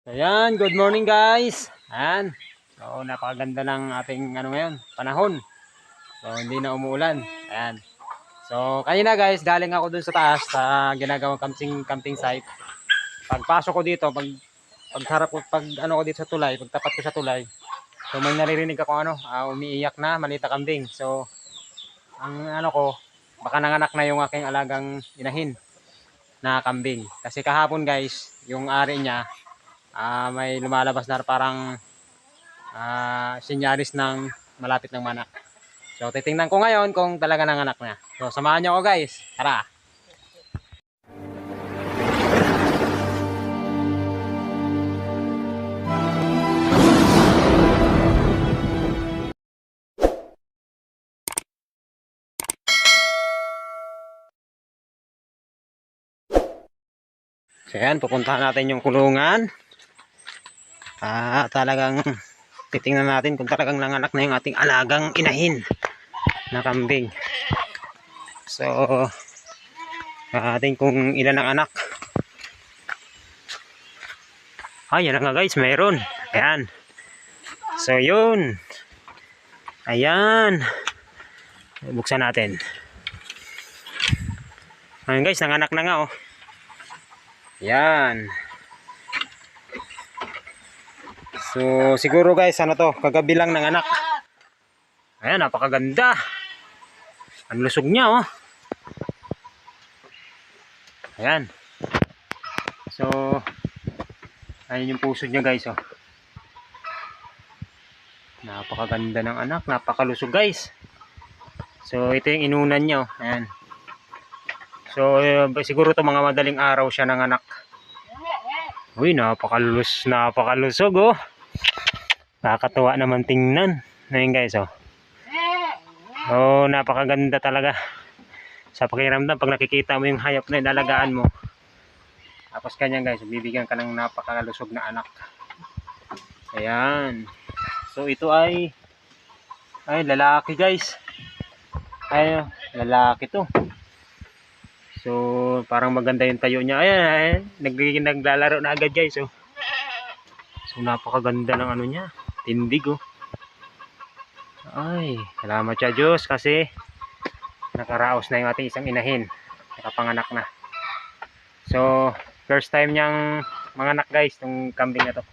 Ayan, good morning guys. Ayan. So, napakaganda ng ating ngayon, panahon. So, hindi na umuulan. Ayan. So, kanina guys, galing ako dun sa taas sa ginagawang camping site. Pagpasok ko dito, pagharap ko, pag ano ko dito sa tulay, pagtapat ko sa tulay. So, may naririnig ako umiiyak na malita kambing. So, ang ano ko, baka nanganak na yung aking alagang inahin na kambing. Kasi kahapon guys, yung ari niya may lumalabas na parang sinyalis ng malapit ng manak. So titingnan ko ngayon kung talaga nanganak na. So samahan niyo ako guys. Tara. So yan, pupuntahan natin yung kulungan. Talagang titingnan natin kung talagang nanganak na yung ating alagang inahin na kambing. So ating kung ilan ang anak. Yan nga guys, mayroon. Ayan. So yun. Ayan. Buksan natin. Ayan guys, nanganak na nga oh. Yan. So siguro guys, ano to, kagabi lang nanganak. Ayan, napakaganda. Ang lusog niya oh. Ayan. So ayun yung puso niya guys oh. Napakaganda ng anak, napakalusog guys. So ito yung inunan niya oh. Ayan. So siguro to mga madaling araw siya nanganak. Uy, napakalusog oh. Nakakatuwa naman tingnan. Ayun guys oh. Oh, napakaganda talaga. Sa pakiramdam pag nakikita mo yung hayop na inalagaan mo. Tapos kanya guys, bibigyan ka ng napakalusog na anak. Ayan. So ito ay lalaki guys. Ay, lalaki to. So parang maganda yung tayo niya. Ayan, naglalaro na agad guys oh. So napakaganda ng ano niya. Tindig oh. Ay, salamat sa Diyos kasi nakaraos na yung ating isang inahin. Nakapanganak na. So first time niyang manganak guys, itong kambing na to.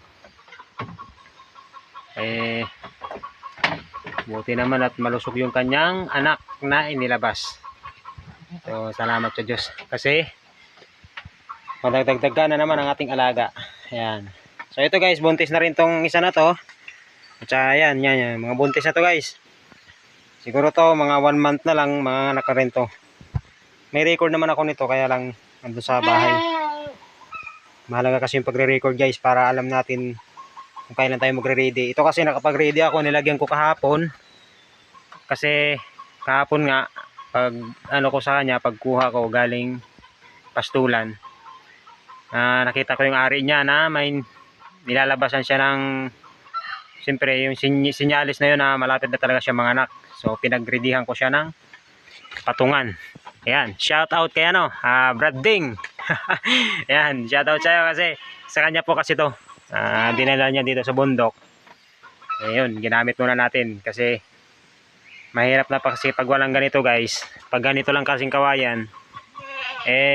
Buti naman at malusog yung kanyang anak na inilabas. So salamat sa Diyos kasi madagdagdagan na naman ang ating alaga. Ayan. So ito guys, buntis na rin tong isa na to. At saka yan, mga buntis na to guys. Siguro to mga 1 month na lang mga anak na rin to. May record naman ako nito kaya lang nandun sa bahay. Mahalaga kasi yung pagre-record guys para alam natin kung kailan tayo magre-ready. Ito kasi nakapag-ready ako, nilagyan ko kahapon. Kasi kahapon nga pag ano ko sa kanya, pagkuha ko galing pastulan. Nakita ko yung ari niya na may nilalabasan siya ng siyempre yung sinyalis na yun na malapit na talaga siya manganak. So pinagreadyhan ko siya ng patungan. Ayan, shout out kay Brad Ding. Ayan, shout out sa'yo kasi sa kanya po kasi to. Dinala niya dito sa bundok. Ayun, ginamit muna natin kasi mahirap na pa kasi pag walang ganito guys. Pag ganito lang kasing kawayan,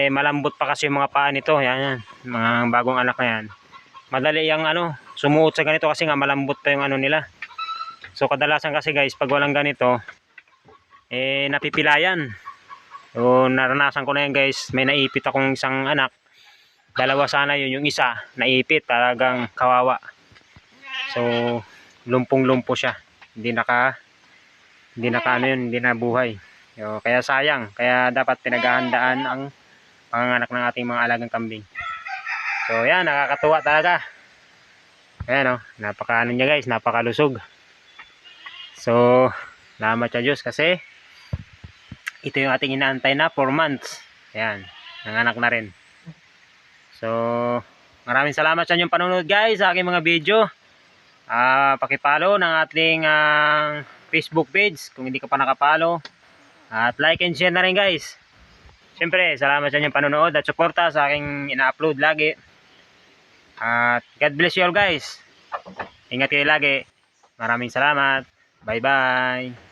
malambot pa kasi yung mga paa nito. Yan, mga bagong anak na yan. Madali yung sumuot sa ganito kasi nga malambot pa yung nila. So kadalasan kasi guys, pag walang ganito, napipilayan. So naranasan ko na yan guys, may naipit akong isang anak. Dalawa sana yun, yung isa naipit, talagang kawawa. So lumpong-lumpo siya. Hindi nabuhay. So, kaya sayang, kaya dapat pinaghahandaan ang panganganak ng ating mga alagang kambing. So yan, nakakatuwa talaga. Ayan napaka niya guys, napakalusog. So salamat sa Diyos kasi ito yung ating inaantay na 4 months. Ayan, nanganak na rin. So maraming salamat sa inyong panonood guys sa aking mga video. Paki-follow ng ating Facebook page kung hindi ka pa nakapollow. At like and share na rin guys. Siyempre, salamat sa inyong panonood at suporta sa aking ina-upload lagi. At God bless you all guys. Ingat kayo lagi. Maraming salamat. Bye bye.